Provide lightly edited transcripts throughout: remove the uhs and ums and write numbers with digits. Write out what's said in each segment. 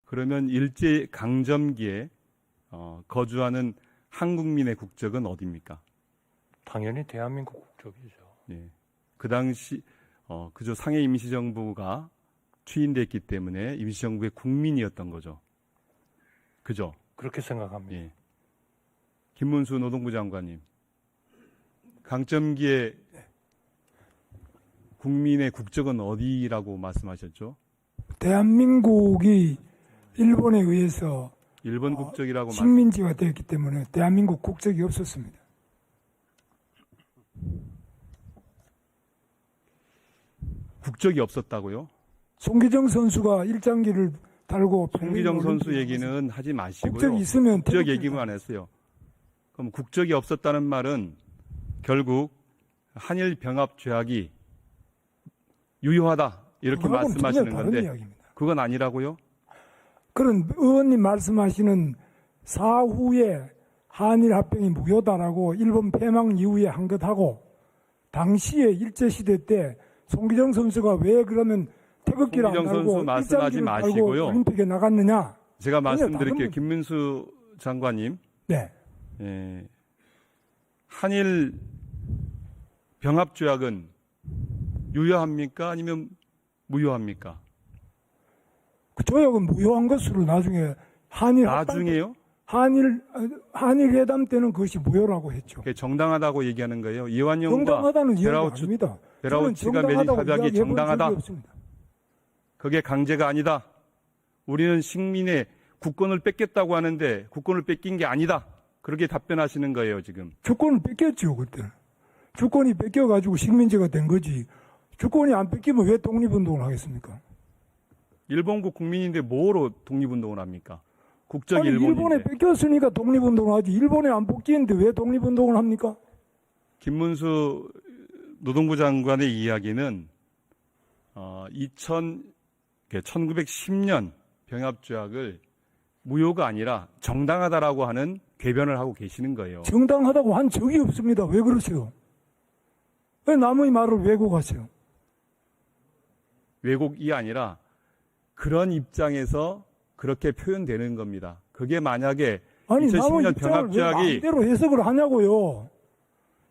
그러면 일제 강점기에 거주하는 한국민의 국적은 어디입니까? 당연히 대한민국 국적이죠. 예. 그 당시 그저 상해 임시정부가 추인됐기 때문에 임시정부의 국민이었던 거죠. 그죠? 그렇게 생각합니다. 예. 김문수 노동부 장관님, 강점기에 국민의 국적은 어디라고 말씀하셨죠? 대한민국이 일본에 의해서 일본 국적이라고 식민지가 되었기 때문에 대한민국 국적이 없었습니다. 국적이 없었다고요? 송기정 선수가 일장기를 달고 송기정 선수 얘기는 하지 마시고요. 국적이 있으면 국적 얘기만 안 했어요. 그럼 국적이 없었다는 말은 결국 한일 병합 조약이 유효하다 이렇게 말씀하시는 건데 이야기입니다. 그건 아니라고요? 그런 의원님 말씀하시는 사후에 한일 합병이 무효다라고 일본 패망 이후에 한 것하고 당시에 일제시대 때 송기정 선수가 왜 그러면 태극기를 안 송기정 달고 선수 말씀하지 일장기를 달고 마시고요. 올림픽에 나갔느냐? 제가 말씀드릴게요. 다른 김문수 장관님. 네. 예, 한일 병합 조약은 유효합니까? 아니면 무효합니까? 그 조약은 무효한 것으로 나중에 나중에요? 한일 회담 때는 그것이 무효라고 했죠. 그게 정당하다고 얘기하는 거예요. 이완용과 정당하다는 이야기 베라우츠, 아닙니다. 베라우츠가 맺은 협약이 정당하다. 없습니다. 그게 강제가 아니다. 우리는 식민의 국권을 뺏겠다고 하는데 국권을 뺏긴 게 아니다. 그렇게 답변하시는 거예요, 지금. 주권을 뺏겼죠, 그때. 주권이 뺏겨가지고 식민지가 된 거지. 주권이 안 뺏기면 왜 독립운동을 하겠습니까? 일본국 국민인데 뭐로 독립운동을 합니까? 국적이 아니, 일본인데. 일본에 뺏겼으니까 독립운동을 하지. 일본에 안 뺏기는데 왜 독립운동을 합니까? 김문수 노동부 장관의 이야기는 1910년 병합조약을 무효가 아니라 정당하다라고 하는 궤변을 하고 계시는 거예요. 정당하다고 한 적이 없습니다. 왜 그러세요? 왜 남의 말을 왜곡하세요? 왜곡이 아니라 그런 입장에서 그렇게 표현되는 겁니다. 그게 만약에 아니, 남의 2010년 입장을 왜 병합조약이 마음대로 해석을 하냐고요.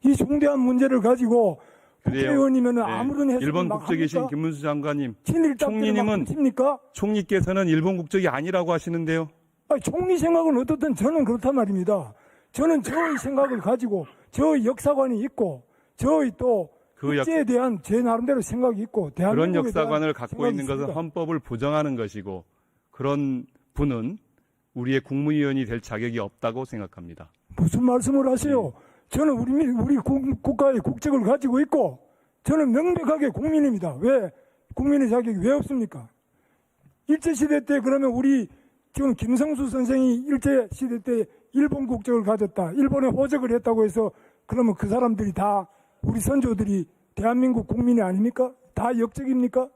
이 중대한 문제를 가지고 국회의원이면 아무런 해석을 일본 막 국적이신 합니까? 김문수 장관님, 총리님은 칩니까? 총리께서는 일본 국적이 아니라고 하시는데요. 아니, 총리 생각은 어떻든 저는 그렇단 말입니다. 저는 저의 생각을 가지고 저의 역사관이 있고 저의 또 국제에 대한 제 나름대로 생각이 있고 그런 대한민국에 역사관을 대한 갖고 있는 생각이 것은 있습니다. 헌법을 보장하는 것이고 그런 분은 우리의 국무위원이 될 자격이 없다고 생각합니다. 무슨 말씀을 하세요? 저는 우리 국가의 국적을 가지고 있고 저는 명백하게 국민입니다. 왜 국민의 자격이 왜 없습니까? 일제시대 때 그러면 우리 지금 김성수 선생이 일제시대 때 일본 국적을 가졌다. 일본에 호적을 했다고 해서 그러면 그 사람들이 다 우리 선조들이 대한민국 국민이 아닙니까? 다 역적입니까?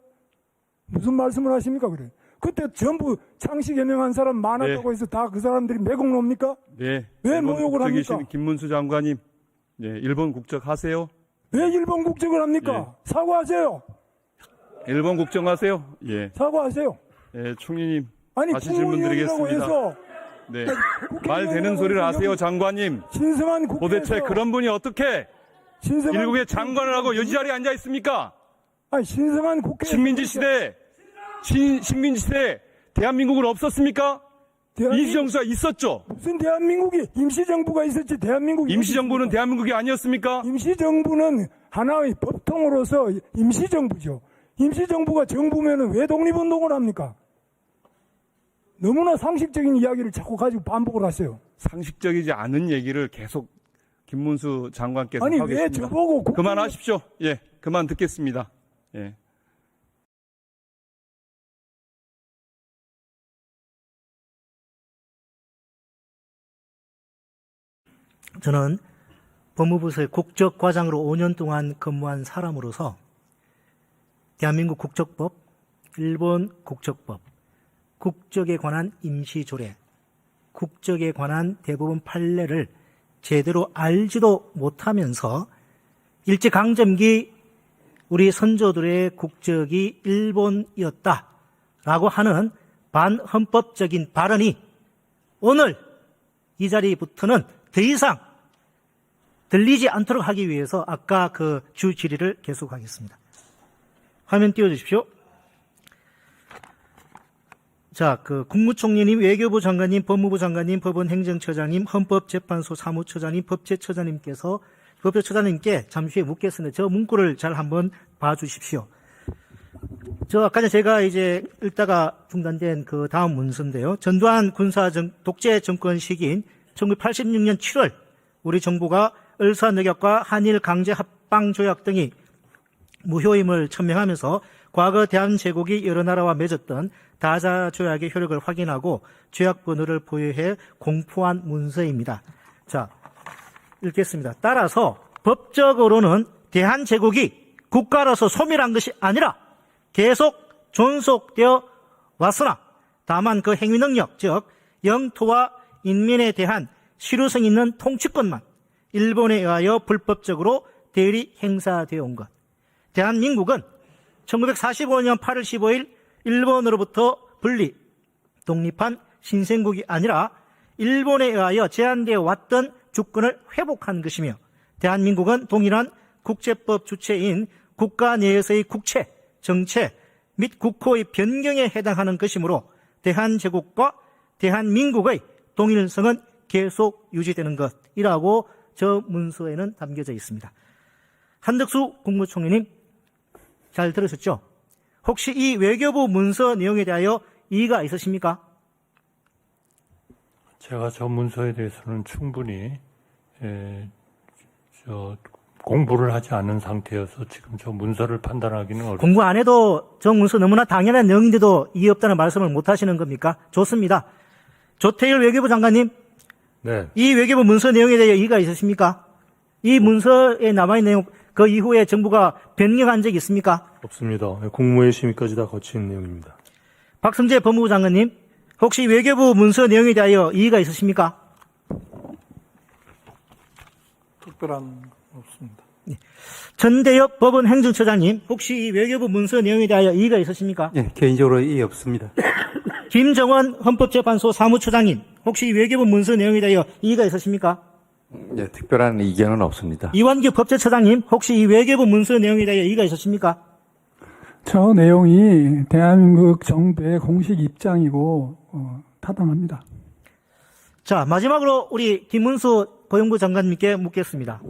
무슨 말씀을 하십니까? 그래. 그때 전부 창씨 개명한 사람 많았다고 해서 다 그 사람들이 매국 놉니까? 네. 왜 모욕을 합니까? 김문수 장관님, 일본 국적 하세요? 왜 일본 국적을 합니까? 사과하세요. 일본 국적 하세요? 예. 사과하세요. 예, 총리님. 아니, 다시 질문 국무위원이라고 드리겠습니다. 해서 네. 말 되는 소리를 하세요, 장관님. 신성한 국회에서 도대체 그런 분이 어떻게 일국의 장관을 하고 여지 자리에 앉아 있습니까? 아니, 신성한 국회 식민지 시대 대한민국은 없었습니까? 임시정부가 있었죠. 무슨 대한민국이 임시정부가 있었지 대한민국이 임시정부는 대한민국이 아니었습니까? 임시정부는 하나의 법통으로서 임시정부죠. 임시정부가 정부면은 왜 독립운동을 합니까? 너무나 상식적인 이야기를 자꾸 가지고 반복을 하세요. 상식적이지 않은 얘기를 계속 김문수 장관께서 아니, 하고 왜 계십니다. 저보고 그만하십시오. 예, 그만 듣겠습니다. 예. 저는 법무부서의 국적과장으로 5년 동안 근무한 사람으로서 대한민국 국적법, 일본 국적법, 국적에 관한 임시조례, 국적에 관한 대부분 판례를 제대로 알지도 못하면서 일제강점기 우리 선조들의 국적이 일본이었다라고 하는 반헌법적인 발언이 오늘 이 자리부터는 더 이상 들리지 않도록 하기 위해서 아까 그 주 질의를 계속하겠습니다. 화면 띄워주십시오. 자, 그 국무총리님, 외교부 장관님, 법무부 장관님, 법원행정처장님, 헌법재판소 사무처장님, 법제처장님께 잠시 후에 묻겠습니다. 저 문구를 잘 한번 봐주십시오. 저 아까 전에 제가 이제 읽다가 중단된 그 다음 문서인데요. 전두환 독재 정권 시기인 1986년 7월 우리 정부가 을사늑약과 한일 강제 합방 조약 등이 무효임을 천명하면서 과거 대한제국이 여러 나라와 맺었던 다자 조약의 효력을 확인하고 조약 번호를 보유해 공포한 문서입니다. 자, 읽겠습니다. 따라서 법적으로는 대한제국이 국가로서 소멸한 것이 아니라 계속 존속되어 왔으나 다만 그 행위 능력, 즉 영토와 인민에 대한 실효성 있는 통치권만 일본에 의하여 불법적으로 대리 행사되어 온 것. 대한민국은 1945년 8월 15일 일본으로부터 분리, 독립한 신생국이 아니라 일본에 의하여 제한되어 왔던 주권을 회복한 것이며 대한민국은 동일한 국제법 주체인 국가 내에서의 국채, 정체 및 국호의 변경에 해당하는 것이므로 대한제국과 대한민국의 동일성은 계속 유지되는 것이라고 저 문서에는 담겨져 있습니다. 한덕수 국무총리님 잘 들으셨죠? 혹시 이 외교부 문서 내용에 대하여 이의가 있으십니까? 제가 저 문서에 대해서는 충분히 공부를 하지 않은 상태여서 지금 저 문서를 판단하기는 어렵습니다. 공부 안 해도 저 문서 너무나 당연한 내용인데도 이의 없다는 말씀을 못 하시는 겁니까? 좋습니다. 조태일 외교부 장관님, 네, 이 외교부 문서 내용에 대해 이의가 있으십니까? 이 문서에 남아있는 내용, 그 이후에 정부가 변경한 적이 있습니까? 없습니다. 국무회의 심의까지 다 거친 내용입니다. 박성재 법무부 장관님, 혹시 외교부 문서 내용에 대하여 이의가 있으십니까? 특별한 건 없습니다. 전대엽 법원 행정처장님, 혹시 이 외교부 문서 내용에 대하여 이의가 있으십니까? 예, 개인적으로 이의 없습니다. 김정원 헌법재판소 사무처장님, 혹시 이 외교부 문서 내용에 대하여 이의가 있으십니까? 예, 특별한 의견은 없습니다. 이완규 법제처장님, 혹시 이 외교부 문서 내용에 대하여 이의가 있으십니까? 저 내용이 대한민국 정부의 공식 입장이고 타당합니다. 자, 마지막으로 우리 김문수 고용부 장관님께 묻겠습니다.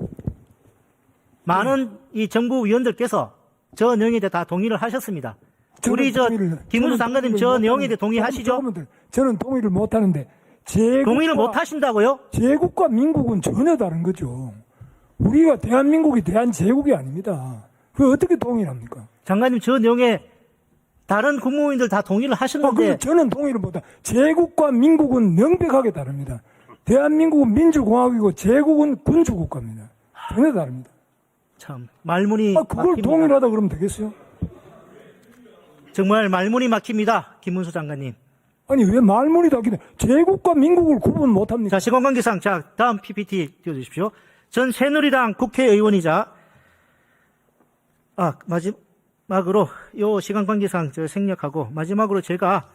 많은 이 정부 위원들께서 저 내용에 대해 다 동의를 하셨습니다. 우리 김문수 장관님 저 내용에 대해 동의하시죠? 저는 동의를 못 하는데 동의를 못 하신다고요? 제국과 민국은 전혀 다른 거죠. 우리가 대한민국이 대한제국이 아닙니다. 그 어떻게 동의를 합니까? 장관님 저 내용에 다른 국무위원들 다 동의를 하셨는데 저는 동의를 못합니다. 제국과 민국은 명백하게 다릅니다. 대한민국은 민주공화국이고 제국은 군주국가입니다. 전혀 다릅니다. 참 말문이 그걸 막힙니다. 동의를 하다 그러면 되겠어요? 정말 말문이 막힙니다. 김문수 장관님. 아니 왜 말문이 닫히냐? 제국과 민국을 구분 못합니까? 자, 시간관계상 자 다음 PPT 띄워주십시오. 전 새누리당 국회의원이자 마지막으로 요 시간관계상 저 생략하고 마지막으로 제가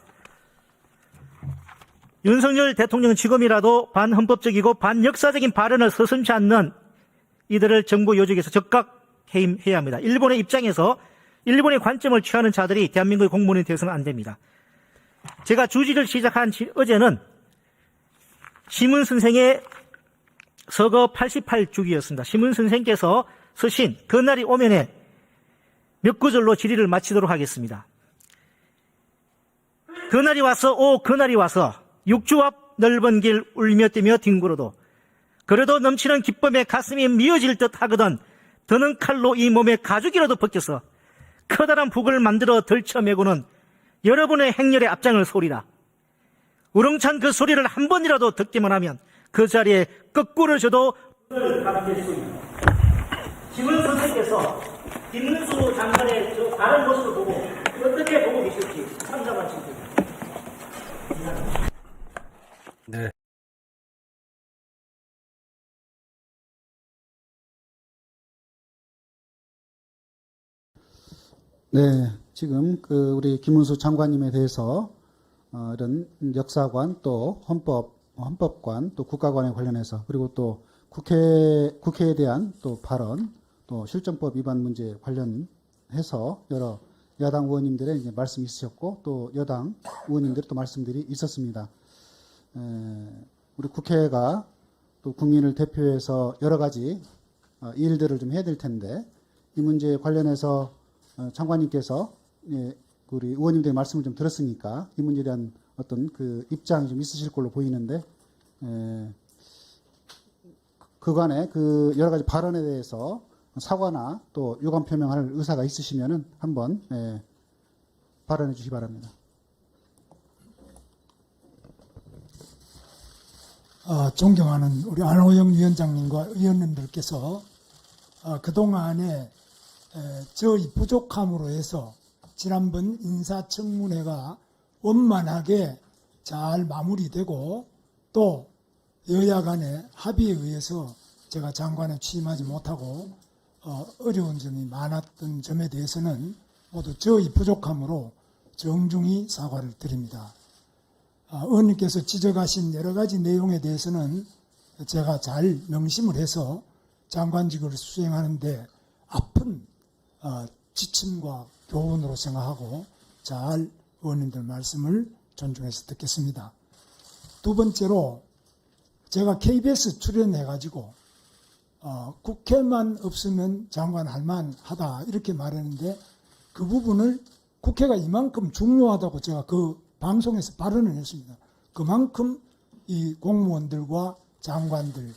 윤석열 대통령 지금이라도 반헌법적이고 반역사적인 발언을 서슴지 않는 이들을 정부 요직에서 적극 해임해야 합니다. 일본의 입장에서 일본의 관점을 취하는 자들이 대한민국의 공무원이 되어서는 안 됩니다. 제가 주지를 시작한 어제는 심은 선생의 서거 88주기였습니다. 심은 선생께서 쓰신 그날이 오면에 몇 구절로 질의를 마치도록 하겠습니다. 그날이 와서 그날이 와서 육주 앞 넓은 길 울며 뛰며 뒹굴어도 그래도 넘치는 기쁨에 가슴이 미어질 듯 하거든 드는 칼로 이 몸의 가죽이라도 벗겨서 커다란 북을 만들어 덜쳐매고는 여러분의 행렬에 앞장을 소리라. 우렁찬 그 소리를 한 번이라도 듣기만 하면 그 자리에 거꾸로 져도 김은 선생께서 김문수 장관의 저 다른 모습을 보고 어떻게 보고 계실지 참담한 질문입니다. 네. 네, 지금 우리 김문수 장관님에 대해서 이런 역사관 또 헌법관 또 국가관에 관련해서 그리고 또 국회에 대한 또 발언 또 실정법 위반 문제 관련해서 여러 야당 의원님들의 이제 말씀이 있으셨고 또 여당 의원님들의 또 말씀들이 있었습니다. 우리 국회가 또 국민을 대표해서 여러 가지 일들을 좀 해야 될 텐데 이 문제에 관련해서 장관님께서 우리 의원님들의 말씀을 좀 들었으니까 이 문제에 대한 어떤 그 입장이 좀 있으실 걸로 보이는데 그간의 그 여러 가지 발언에 대해서 사과나 또 유감 표명할 의사가 있으시면은 한번 발언해 주시기 바랍니다. 존경하는 우리 안호영 위원장님과 의원님들께서 그동안에 저희 부족함으로 해서 지난번 인사청문회가 원만하게 잘 마무리되고 또 여야 간의 합의에 의해서 제가 장관에 취임하지 못하고 어려운 점이 많았던 점에 대해서는 모두 저희 부족함으로 정중히 사과를 드립니다. 의원님께서 지적하신 여러 가지 내용에 대해서는 제가 잘 명심을 해서 장관직을 수행하는데 아픈 지침과 교훈으로 생각하고 잘 의원님들 말씀을 존중해서 듣겠습니다. 두 번째로 제가 KBS 출연해가지고 국회만 없으면 장관 할만하다 이렇게 말했는데 그 부분을 국회가 이만큼 중요하다고 제가 그 방송에서 발언을 했습니다. 그만큼 이 공무원들과 장관들,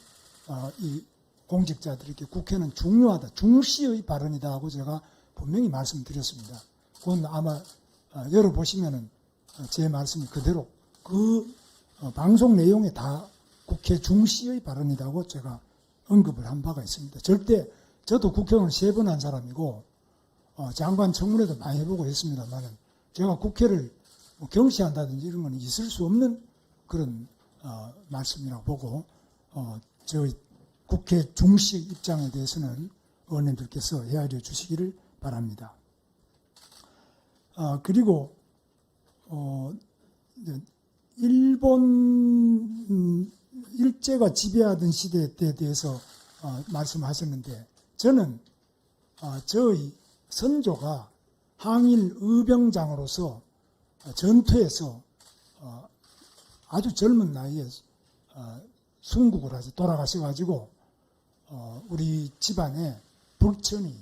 이 공직자들에게 국회는 중요하다, 중시의 발언이다 하고 제가 분명히 말씀드렸습니다. 그건 아마 열어보시면은 제 말씀이 그대로 그 방송 내용에 다 국회 중시의 발언이라고 제가 언급을 한 바가 있습니다. 절대 저도 국회의원 3번 한 사람이고 장관 청문회도 많이 해보고 했습니다만은 제가 국회를 뭐 경시한다든지 이런 건 있을 수 없는 그런 말씀이라고 보고 저희 국회 중시 입장에 대해서는 의원님들께서 헤아려 주시기를 바랍니다. 그리고 일본 일제가 지배하던 시대에 대해서 말씀하셨는데 저는 저희 선조가 항일 의병장으로서 전투에서 아주 젊은 나이에 순국을 하셔 돌아가셔가지고 우리 집안에 불천이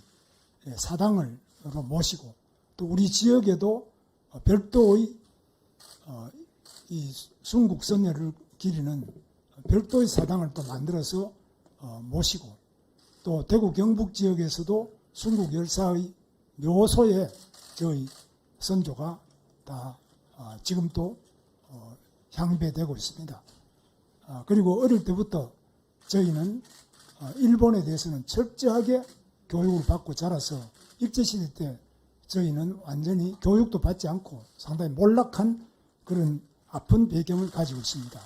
사당을 모시고 또 우리 지역에도 별도의 이 순국 선열을 기리는 별도의 사당을 또 만들어서 모시고 또 대구 경북 지역에서도 순국 열사의 묘소에 저희 선조가 다 지금도 향배되고 있습니다. 그리고 어릴 때부터 저희는 일본에 대해서는 철저하게 교육을 받고 자라서 일제시대 때 저희는 완전히 교육도 받지 않고 상당히 몰락한 그런 아픈 배경을 가지고 있습니다.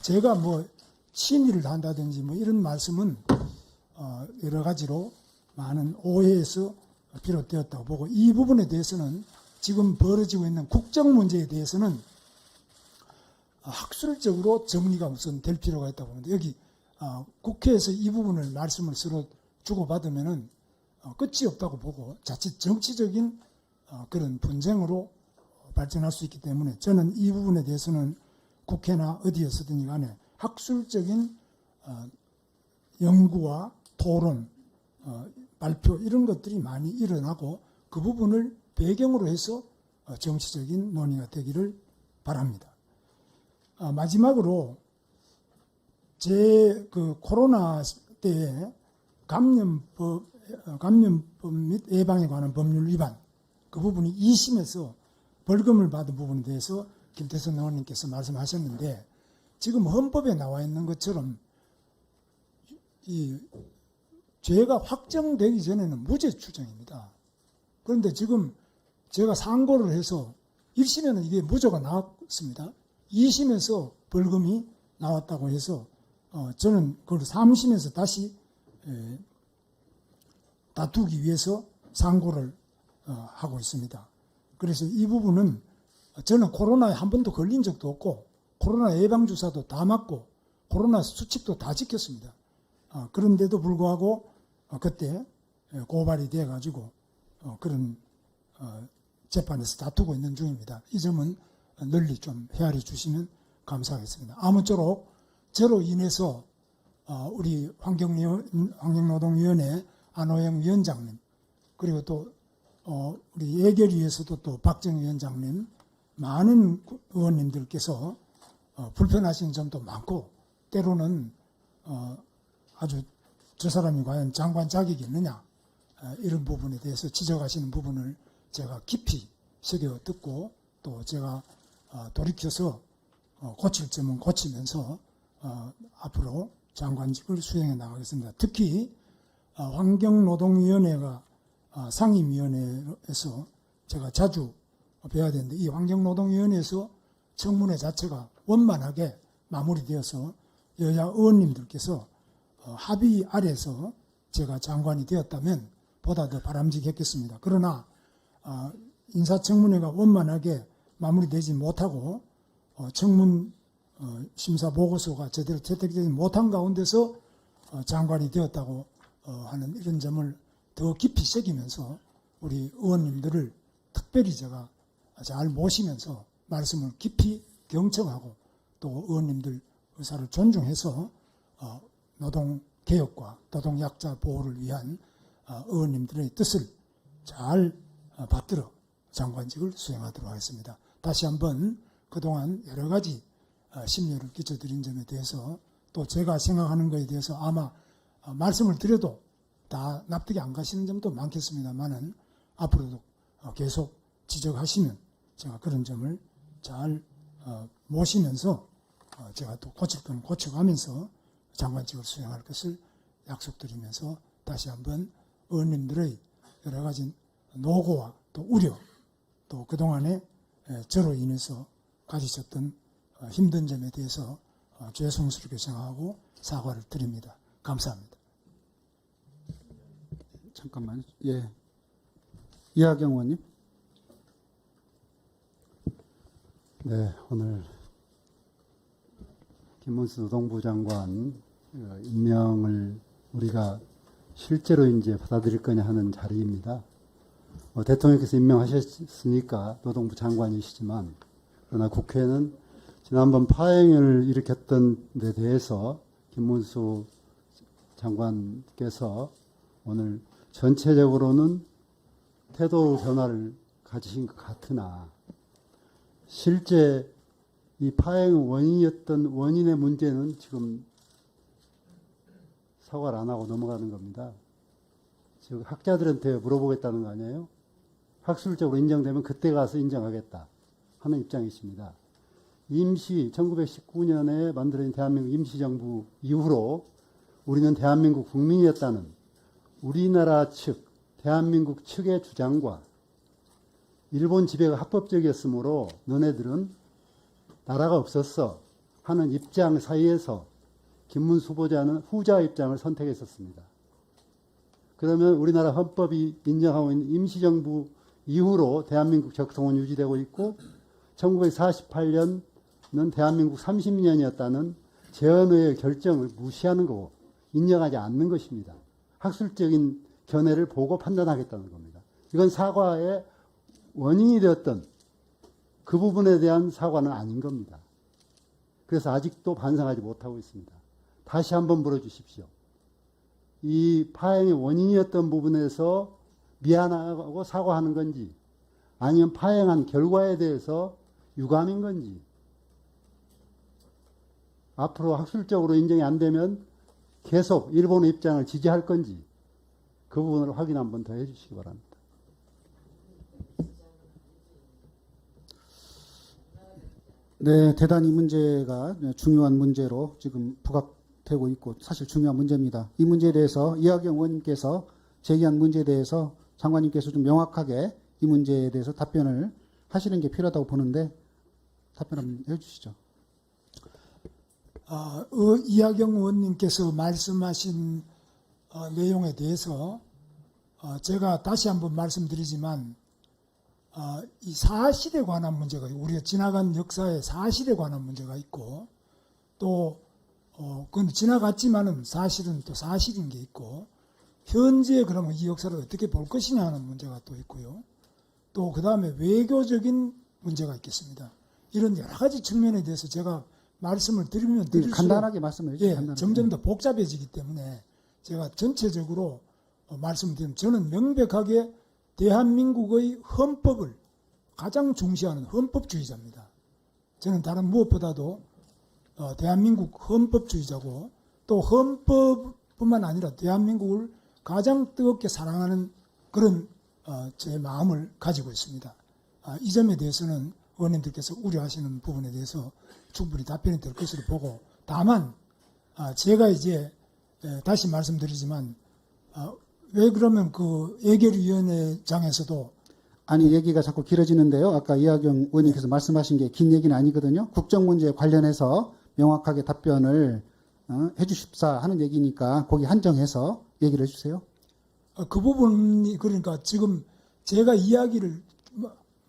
제가 뭐 친일을 한다든지 뭐 이런 말씀은 여러 가지로 많은 오해에서 비롯되었다고 보고 이 부분에 대해서는 지금 벌어지고 있는 국정 문제에 대해서는 학술적으로 정리가 우선 될 필요가 있다고 봅니다. 여기 국회에서 이 부분을 말씀을 서로 주고받으면은 끝이 없다고 보고 자칫 정치적인 그런 분쟁으로 발전할 수 있기 때문에 저는 이 부분에 대해서는 국회나 어디에서든지 간에 학술적인 연구와 토론, 발표 이런 것들이 많이 일어나고 그 부분을 배경으로 해서 정치적인 논의가 되기를 바랍니다. 마지막으로 제 그 코로나 때에 감염법 및 예방에 관한 법률 위반 그 부분이 2심에서 벌금을 받은 부분에 대해서 김태선 의원님께서 말씀하셨는데 지금 헌법에 나와 있는 것처럼 이 죄가 확정되기 전에는 무죄 추정입니다. 그런데 지금 제가 상고를 해서 1심에는 이게 무죄가 나왔습니다. 2심에서 벌금이 나왔다고 해서 저는 그걸 3심에서 다시 다투기 위해서 상고를 하고 있습니다. 그래서 이 부분은 저는 코로나에 한 번도 걸린 적도 없고 코로나 예방주사도 다 맞고 코로나 수칙도 다 지켰습니다. 그런데도 불구하고 그때 고발이 돼가지고 그런 재판에서 다투고 있는 중입니다. 이 점은 널리 좀 헤아려 주시면 감사하겠습니다. 아무쪼록 저로 인해서 우리 환경노동위원회 안호영 위원장님 그리고 또 우리 예결위에서도 또 박정 위원장님 많은 의원님들께서 불편하신 점도 많고 때로는 아주 저 사람이 과연 장관 자격이 있느냐 이런 부분에 대해서 지적하시는 부분을 제가 깊이 새겨 듣고 또 제가 돌이켜서 고칠 점은 고치면서 앞으로 장관직을 수행해 나가겠습니다. 특히 환경노동위원회가 상임위원회에서 제가 자주 뵈야 되는데 이 환경노동위원회에서 청문회 자체가 원만하게 마무리되어서 여야 의원님들께서 합의 아래서 제가 장관이 되었다면 보다 더 바람직했겠습니다. 그러나 인사청문회가 원만하게 마무리되지 못하고 청문 심사 보고서가 제대로 채택되지 못한 가운데서 장관이 되었다고 하는 이런 점을 더 깊이 새기면서 우리 의원님들을 특별히 제가 잘 모시면서 말씀을 깊이 경청하고 또 의원님들 의사를 존중해서 노동개혁과 노동약자 보호를 위한 의원님들의 뜻을 잘 받들어 장관직을 수행하도록 하겠습니다. 다시 한번 그동안 여러 가지 심려를 끼쳐드린 점에 대해서 또 제가 생각하는 것에 대해서 아마 말씀을 드려도 다 납득이 안 가시는 점도 많겠습니다만은 앞으로도 계속 지적하시면 제가 그런 점을 잘 모시면서 제가 또 고칠 건 고쳐가면서 장관직을 수행할 것을 약속드리면서 다시 한번 의원님들의 여러 가지 노고와 또 우려 또 그동안에 저로 인해서 가지셨던 힘든 점에 대해서 죄송스럽게 생각하고 사과를 드립니다. 감사합니다. 잠깐만요. 예. 이하경 의원님. 네, 오늘 김문수 노동부 장관 임명을 우리가 실제로 이제 받아들일 거냐 하는 자리입니다. 대통령께서 임명하셨으니까 노동부 장관이시지만 그러나 국회는 지난번 파행을 일으켰던 데 대해서 김문수 장관께서 오늘 전체적으로는 태도 변화를 가지신 것 같으나 실제 이 파행 원인이었던 원인의 문제는 지금 사과를 안 하고 넘어가는 겁니다. 지금 학자들한테 물어보겠다는 거 아니에요? 학술적으로 인정되면 그때 가서 인정하겠다 하는 입장이십니다. 1919년에 만들어진 대한민국 임시정부 이후로 우리는 대한민국 국민이었다는 우리나라 측, 대한민국 측의 주장과 일본 지배가 합법적이었으므로 너네들은 나라가 없었어 하는 입장 사이에서 김문수 후보자는 후자 입장을 선택했었습니다. 그러면 우리나라 헌법이 인정하고 있는 임시정부 이후로 대한민국 적성은 유지되고 있고 1948년은 대한민국 30년이었다는 재헌의의 결정을 무시하는 거고 인정하지 않는 것입니다. 학술적인 견해를 보고 판단하겠다는 겁니다. 이건 사과의 원인이 되었던 그 부분에 대한 사과는 아닌 겁니다. 그래서 아직도 반성하지 못하고 있습니다. 다시 한번 물어주십시오. 이 파행의 원인이었던 부분에서 미안하고 사과하는 건지 아니면 파행한 결과에 대해서 유감인 건지 앞으로 학술적으로 인정이 안 되면 계속 일본의 입장을 지지할 건지 그 부분을 확인 한번 더 해주시기 바랍니다. 네, 대단히 문제가 중요한 문제로 지금 부각되고 있고 사실 중요한 문제입니다. 이 문제에 대해서 이하경 의원님께서 제기한 문제에 대해서 장관님께서 좀 명확하게 이 문제에 대해서 답변을 하시는 게 필요하다고 보는데 답변 한번 해주시죠. 이하경 의원님께서 말씀하신 내용에 대해서 제가 다시 한번 말씀드리지만 이 사실에 관한 문제가 우리가 지나간 역사의 사실에 관한 문제가 있고 또 그건 지나갔지만은 사실은 또 사실인 게 있고 현재 그러면 이 역사를 어떻게 볼 것이냐 하는 문제가 또 있고요. 또 그다음에 외교적인 문제가 있겠습니다. 이런 여러 가지 측면에 대해서 제가 말씀을 드리면 드릴수록 간단하게 말씀해 주세요. 예, 간단하게. 점점 더 복잡해지기 때문에 제가 전체적으로 말씀드리면 저는 명백하게 대한민국의 헌법을 가장 중시하는 헌법주의자입니다. 저는 다른 무엇보다도 대한민국 헌법주의자고 또 헌법뿐만 아니라 대한민국을 가장 뜨겁게 사랑하는 그런 제 마음을 가지고 있습니다. 이 점에 대해서는 의원님들께서 우려하시는 부분에 대해서 충분히 답변이 될 것으로 보고 다만 제가 이제 다시 말씀드리지만 왜 그러면 그 예결위원회장에서도 아니 얘기가 자꾸 길어지는데요. 아까 이하경 의원님께서 말씀하신 게 긴 얘기는 아니거든요. 국정 문제에 관련해서 명확하게 답변을 해주십사 하는 얘기니까 거기 한정해서 얘기를 해주세요. 그 부분이 그러니까 지금 제가 이야기를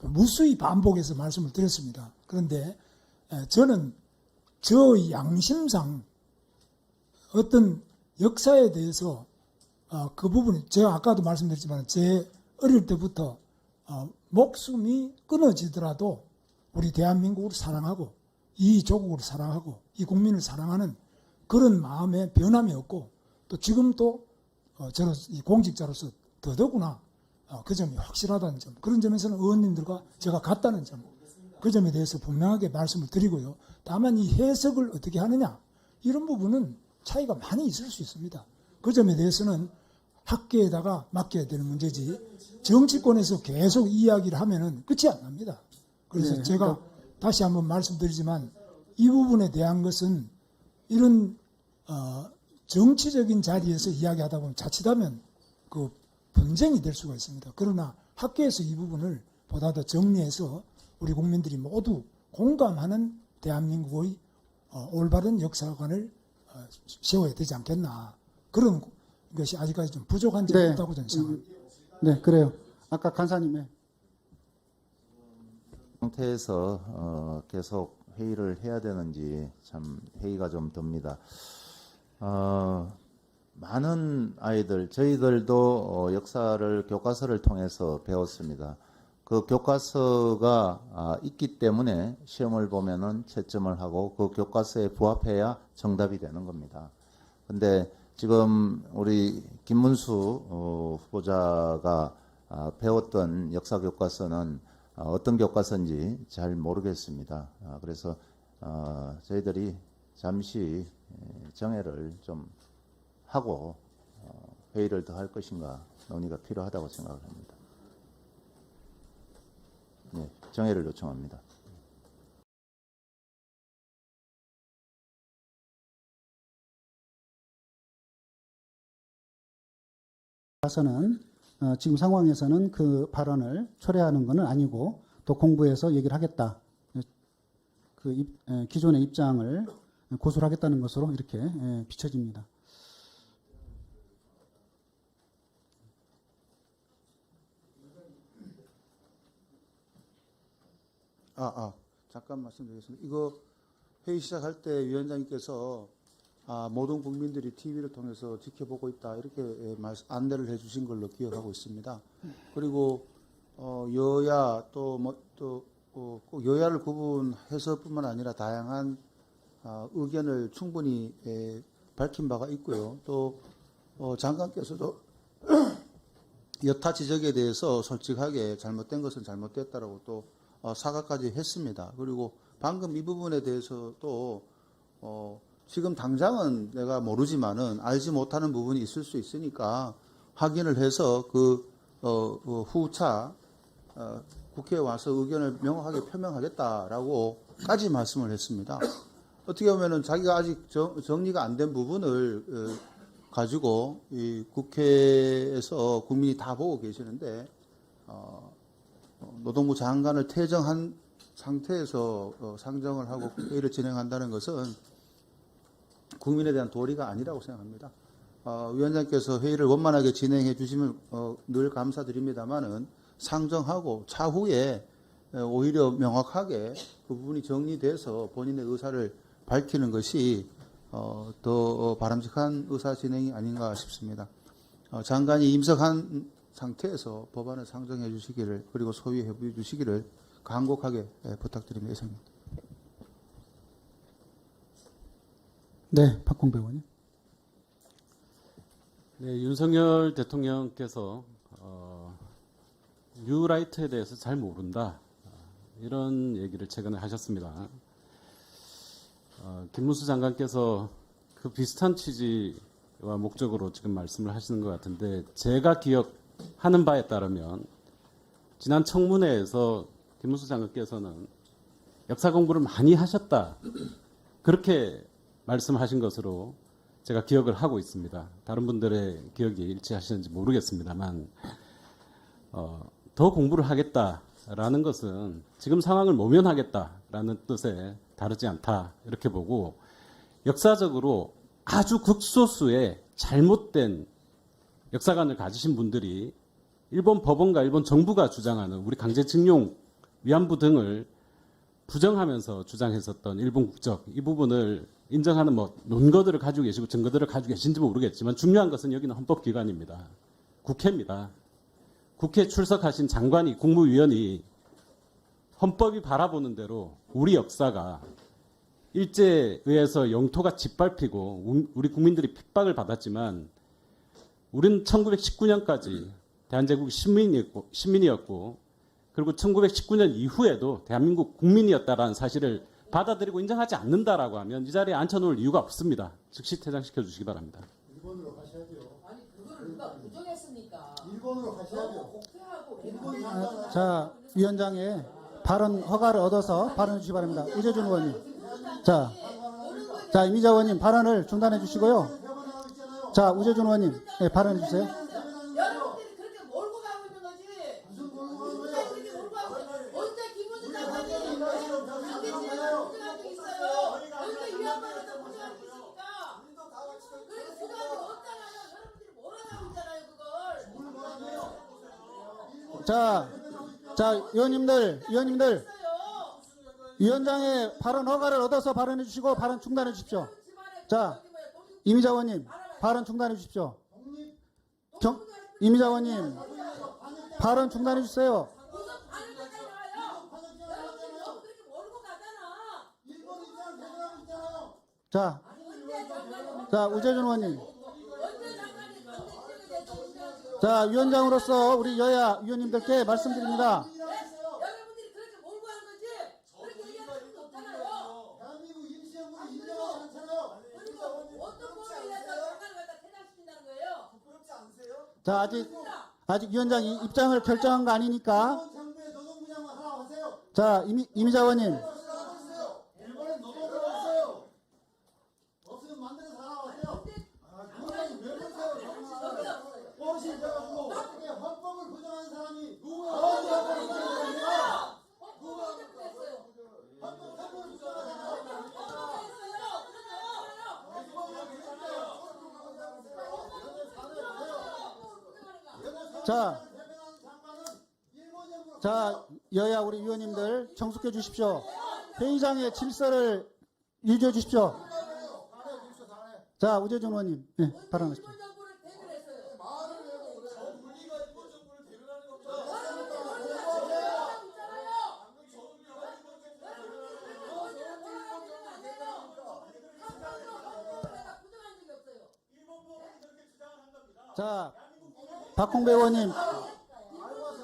무수히 반복해서 말씀을 드렸습니다. 그런데 저는 저 양심상 어떤 역사에 대해서 그 부분이 제가 아까도 말씀드렸지만 제 어릴 때부터 목숨이 끊어지더라도 우리 대한민국을 사랑하고 이 조국을 사랑하고 이 국민을 사랑하는 그런 마음에 변함이 없고 또 지금 또 저는 공직자로서 더더구나 그 점이 확실하다는 점 그런 점에서는 의원님들과 제가 같다는 점 그 점에 대해서 분명하게 말씀을 드리고요. 다만 이 해석을 어떻게 하느냐 이런 부분은 차이가 많이 있을 수 있습니다. 그 점에 대해서는 학계에다가 맡겨야 되는 문제지 정치권에서 계속 이야기를 하면은 끝이 안 납니다. 그래서 네, 제가 다시 한번 말씀드리지만 이 부분에 대한 것은 이런 정치적인 자리에서 이야기하다 보면 자칫하면 그 분쟁이 될 수가 있습니다. 그러나 학계에서 이 부분을 보다 더 정리해서 우리 국민들이 모두 공감하는 대한민국의 올바른 역사관을 세워야 되지 않겠나. 그런 것이 아직까지 좀 부족한 점이 네. 있다고 저는 생각합니다. 네, 그래요. 아까 간사님의 상태에서 계속 회의를 해야 되는지 참 회의가 좀 듭니다. 많은 아이들, 저희들도 역사를 교과서를 통해서 배웠습니다. 그 교과서가 있기 때문에 시험을 보면은 채점을 하고 그 교과서에 부합해야 정답이 되는 겁니다. 근데 지금 우리 김문수 후보자가 배웠던 역사 교과서는 어떤 교과서인지 잘 모르겠습니다. 그래서 저희들이 잠시 정회를 좀 하고 회의를 더 할 것인가 논의가 필요하다고 생각을 합니다. 네, 정회를 요청합니다. 가서는 지금 상황에서는 그 발언을 철회하는 것은 아니고 또 공부해서 얘기를 하겠다. 그 기존의 입장을 고수를 하겠다는 것으로 이렇게 비춰집니다. 잠깐 말씀드리겠습니다. 이거 회의 시작할 때 위원장님께서 모든 국민들이 TV를 통해서 지켜보고 있다 이렇게 안내를 해주신 걸로 기억하고 있습니다. 그리고 여야 꼭 여야를 구분해서뿐만 아니라 다양한 의견을 충분히 밝힌 바가 있고요. 또 장관께서도 여타 지적에 대해서 솔직하게 잘못된 것은 잘못됐다라고 또 사과까지 했습니다. 그리고 방금 이 부분에 대해서도 지금 당장은 내가 모르지만은 알지 못하는 부분이 있을 수 있으니까 확인을 해서 후차 국회에 와서 의견을 명확하게 표명하겠다라고까지 말씀을 했습니다. 어떻게 보면은 자기가 아직 정리가 안 된 부분을 가지고 이 국회에서 국민이 다 보고 계시는데 노동부 장관을 퇴정한 상태에서 상정을 하고 회의를 진행한다는 것은 국민에 대한 도리가 아니라고 생각합니다. 위원장께서 회의를 원만하게 진행해 주시면 늘 감사드립니다만은 상정하고 차후에 오히려 명확하게 그 부분이 정리돼서 본인의 의사를 밝히는 것이 더 바람직한 의사 진행이 아닌가 싶습니다. 장관이 임석한 상태에서 법안을 상정해 주시기를 그리고 소위 해부해 주시기를 간곡하게 부탁드립니다. 이상입니다. 네, 박홍배 의원님. 네, 윤석열 대통령께서 뉴라이트에 대해서 잘 모른다 이런 얘기를 최근에 하셨습니다. 김문수 장관께서 그 비슷한 취지와 목적으로 지금 말씀을 하시는 것 같은데 제가 기억하는 바에 따르면 지난 청문회에서 김문수 장관께서는 역사 공부를 많이 하셨다 그렇게 말씀하신 것으로 제가 기억을 하고 있습니다. 다른 분들의 기억이 일치하시는지 모르겠습니다만 더 공부를 하겠다라는 것은 지금 상황을 모면하겠다라는 뜻에 다르지 않다 이렇게 보고 역사적으로 아주 극소수의 잘못된 역사관을 가지신 분들이 일본 법원과 일본 정부가 주장하는 우리 강제징용 위안부 등을 부정하면서 주장했었던 일본 국적 이 부분을 인정하는 논거들을 가지고 계시고 증거들을 가지고 계신지 모르겠지만 중요한 것은 여기는 헌법기관입니다. 국회입니다. 국회에 출석하신 장관이 국무위원이 헌법이 바라보는 대로 우리 역사가 일제에 의해서 영토가 짓밟히고 우리 국민들이 핍박을 받았지만 우리는 1919년까지 대한제국 시민이었고 그리고 1919년 이후에도 대한민국 국민이었다라는 사실을 받아들이고 인정하지 않는다라고 하면 이 자리에 앉혀놓을 이유가 없습니다. 즉시 퇴장시켜 주시기 바랍니다. 일본으로 가셔야죠. 아니 그거를 누가 부정했습니까? 일본으로 가셔야죠. 자, 위원장의 발언 허가를 얻어서 발언해 주시기 바랍니다. 우재준 의원님. 자, 이미자 의원님 발언을 중단해 주시고요. 자, 우재준 의원님 발언해 주세요. 여러분들이 그렇게 몰고 가고 있는 거지. 무슨 몰고 가고 있어요? 그렇게 몰고 가고 언제 김문수 장관이 강제징용을 부정한 게 있어요? 언제 위안부에서 부정한 게 있습니까? 그래서 부정한 게 없다가 여러분들이 몰아가고 있잖아요 그걸. 자, 위원님들, 위원장의 발언 허가를 얻어서 발언해 주시고 발언 중단해 주십시오. 자, 이미자 의원님, 발언 중단해 주십시오. 이미자 의원님, 발언 중단해 주세요. 무슨 반을 가까이 나와요? 여러분들이 너무 그렇게 몰고 가잖아. 일본 입장 대변하고 있잖아요. 자, 우재준 의원님. 언제 장관이 강제징용에 대해서 부정하고 자, 위원장으로서 우리 여야 위원님들께 말씀드립니다. 여러분들이 그렇게 몰고 가는 거지. 그렇게 얘기하는 수 없잖아요. 대한민국 임시정부를 인정하지 않잖아요. 그리고 어떤 법에 의해서 장관을 갖다 퇴장시킨다는 거예요? 부끄럽지 않으세요? 자, 아직 위원장이 입장을 결정한 거 아니니까. 일본 정부의 노동부장만 하라고 하세요. 자, 이미자 의원님. 일본은 노동부장 없어요. 없으면 만들어서 하라고 하세요. 장관이 왜 그러세요? 버릇이 있어가지고 어떻게 헌법을 부정하는 사람이 누구야? 헌법을 부정하는 사람이야? 헌법을 언제 부정했어요? 헌법을 부정하잖아요. 자, 여야 우리 위원님들 정숙해 주십시오. 회의장의 질서를 유지해 주십시오. 자, 우재준 의원님, 발언하십시오. 일본 정부를 대변했어요. 자, 박홍배 의원님.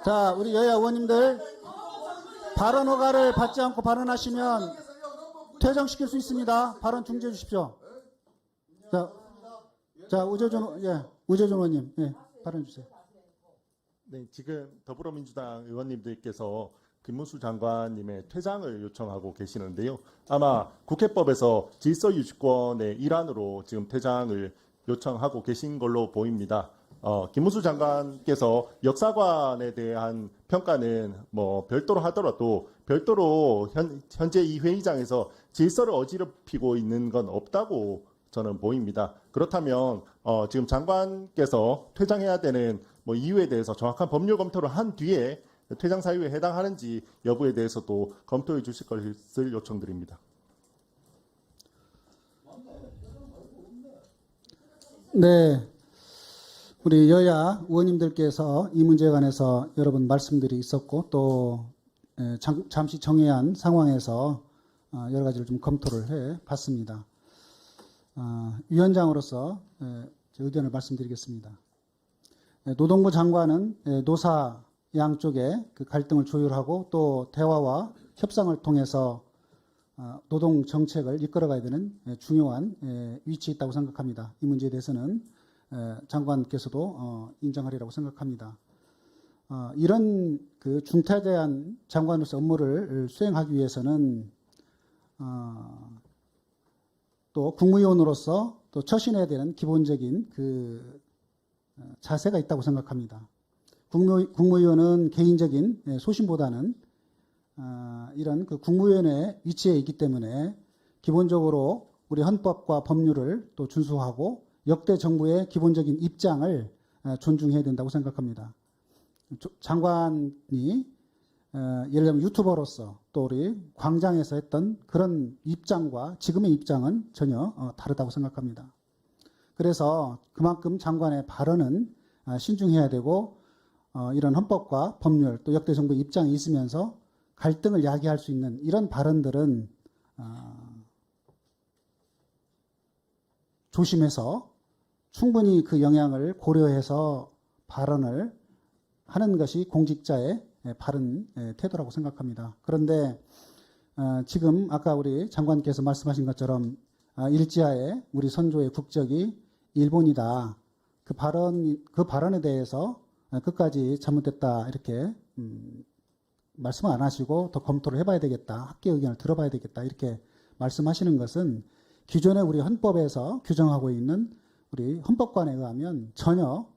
자, 우리 여야 의원님들 발언 허가를 받지 않고 발언하시면 퇴장시킬 수 있습니다. 발언 중지해 주십시오. 자, 우재준 의원님, 발언 주세요. 네, 지금 더불어민주당 의원님들께서 김문수 장관님의 퇴장을 요청하고 계시는데요. 아마 국회법에서 질서유지권의 일환으로 지금 퇴장을 요청하고 계신 걸로 보입니다. 김문수 장관께서 역사관에 대한 평가는 별도로 하더라도 별도로 현재 이 회의장에서 질서를 어지럽히고 있는 건 없다고 저는 보입니다. 그렇다면 지금 장관께서 퇴장해야 되는 이유에 대해서 정확한 법률 검토를 한 뒤에 퇴장 사유에 해당하는지 여부에 대해서도 검토해 주실 것을 요청드립니다. 네, 우리 여야 의원님들께서 이 문제에 관해서 여러 번 말씀들이 있었고 또 잠시 정해한 상황에서 여러 가지를 좀 검토를 해 봤습니다. 위원장으로서 제 의견을 말씀드리겠습니다. 노동부 장관은 노사 양쪽의 그 갈등을 조율하고 또 대화와 협상을 통해서 노동 정책을 이끌어가야 되는 중요한 위치에 있다고 생각합니다. 이 문제에 대해서는 장관께서도 인정하리라고 생각합니다. 이런 그 중타대한 장관으로서 업무를 수행하기 위해서는 또 국무위원으로서 또 처신해야 되는 기본적인 그 자세가 있다고 생각합니다. 국무위원은 개인적인 소신보다는 이런 그 국무위원의 위치에 있기 때문에 기본적으로 우리 헌법과 법률을 또 준수하고 역대 정부의 기본적인 입장을 존중해야 된다고 생각합니다. 장관이 예를 들면 유튜버로서 또 우리 광장에서 했던 그런 입장과 지금의 입장은 전혀 다르다고 생각합니다. 그래서 그만큼 장관의 발언은 신중해야 되고 이런 헌법과 법률 또 역대 정부의 입장이 있으면서 갈등을 야기할 수 있는 이런 발언들은 조심해서 충분히 그 영향을 고려해서 발언을 하는 것이 공직자의 바른 태도라고 생각합니다. 그런데 지금 아까 우리 장관께서 말씀하신 것처럼 일지하에 우리 선조의 국적이 일본이다. 그 발언에 대해서 끝까지 잘못됐다 이렇게 말씀을 안 하시고 더 검토를 해봐야 되겠다. 학계 의견을 들어봐야 되겠다. 이렇게 말씀하시는 것은 기존에 우리 헌법에서 규정하고 있는 우리 헌법관에 의하면 전혀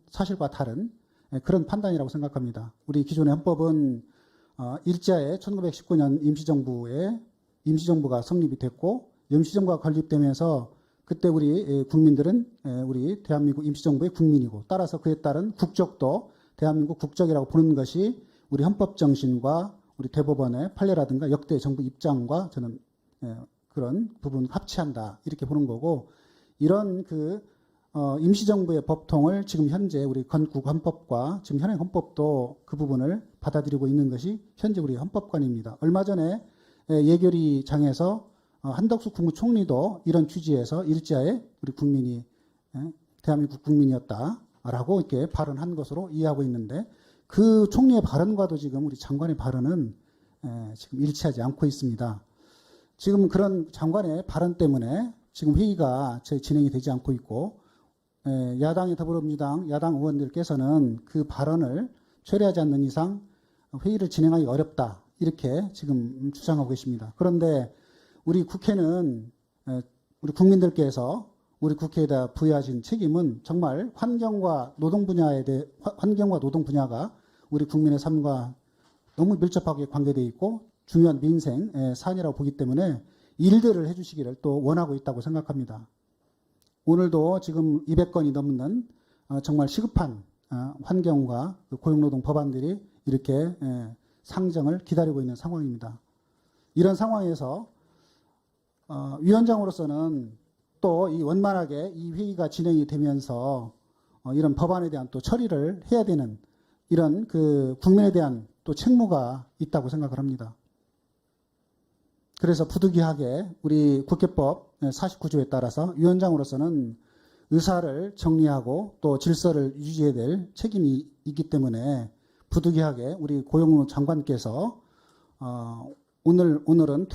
사실과 다른 그런 판단이라고 생각합니다. 우리 기존의 헌법은 일제하에 1919년 임시정부가 성립이 됐고 임시정부가 건립되면서 그때 우리 국민들은 우리 대한민국 임시정부의 국민이고 따라서 그에 따른 국적도 대한민국 국적이라고 보는 것이 우리 헌법 정신과 우리 대법원의 판례라든가 역대 정부 입장과 저는 그런 부분 합치한다 이렇게 보는 거고 이런 그 임시정부의 법통을 지금 현재 우리 건국 헌법과 지금 현행 헌법도 그 부분을 받아들이고 있는 것이 현재 우리 헌법관입니다. 얼마 전에 예결위장에서 한덕수 국무총리도 이런 취지에서 일제하에 우리 국민이 대한민국 국민이었다라고 이렇게 발언한 것으로 이해하고 있는데 그 총리의 발언과도 지금 우리 장관의 발언은 지금 일치하지 않고 있습니다. 지금 그런 장관의 발언 때문에 지금 회의가 진행이 되지 않고 있고 야당의 더불어민주당 야당 의원들께서는 그 발언을 처리하지 않는 이상 회의를 진행하기 어렵다 이렇게 지금 주장하고 계십니다. 그런데 우리 국회는 우리 국민들께서 우리 국회에다 부여하신 책임은 정말 환경과 노동 분야가 우리 국민의 삶과 너무 밀접하게 관계되어 있고 중요한 민생 사안이라고 보기 때문에 일들을 해주시기를 또 원하고 있다고 생각합니다. 오늘도 지금 200건이 넘는 정말 시급한 환경과 고용노동 법안들이 이렇게 상정을 기다리고 있는 상황입니다. 이런 상황에서 위원장으로서는 또 이 원만하게 이 회의가 진행이 되면서 이런 법안에 대한 또 처리를 해야 되는 이런 그 국민에 대한 또 책무가 있다고 생각을 합니다. 그래서 부득이하게 우리 국회법 49조에 따라서 위원장으로서는 의사를 정리하고 또 질서를 유지해야 될 책임이 있기 때문에 부득이하게 우리 고용노동 장관께서 오늘은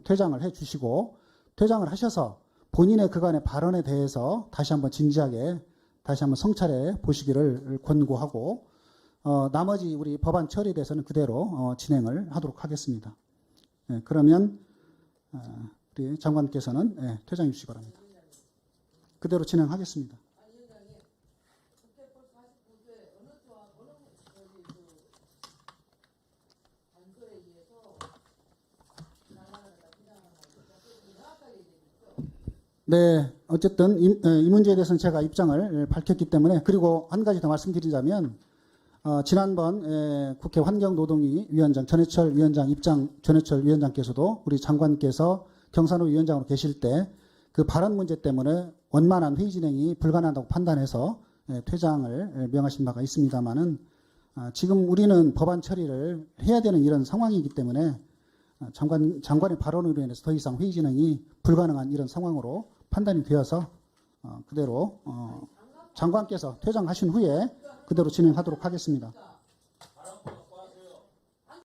퇴장을 해 주시고 퇴장을 하셔서 본인의 그간의 발언에 대해서 다시 한번 진지하게 다시 한번 성찰해 보시기를 권고하고 나머지 우리 법안 처리에 대해서는 그대로 진행을 하도록 하겠습니다. 그러면 우리 장관께서는 퇴장해 주시기 바랍니다. 그대로 진행하겠습니다. 네, 어쨌든 이 문제에 대해서는 제가 입장을 밝혔기 때문에 그리고 한 가지 더 말씀드리자면 지난번 국회 환경노동위 위원장 전해철 위원장께서도 우리 장관께서 경산호 위원장으로 계실 때 그 발언 문제 때문에 원만한 회의 진행이 불가능하다고 판단해서 퇴장을 명하신 바가 있습니다만은 지금 우리는 법안 처리를 해야 되는 이런 상황이기 때문에 장관의 발언으로 인해서 더 이상 회의 진행이 불가능한 이런 상황으로 판단이 되어서 그대로 장관께서 퇴장하신 후에 그대로 진행하도록 하겠습니다.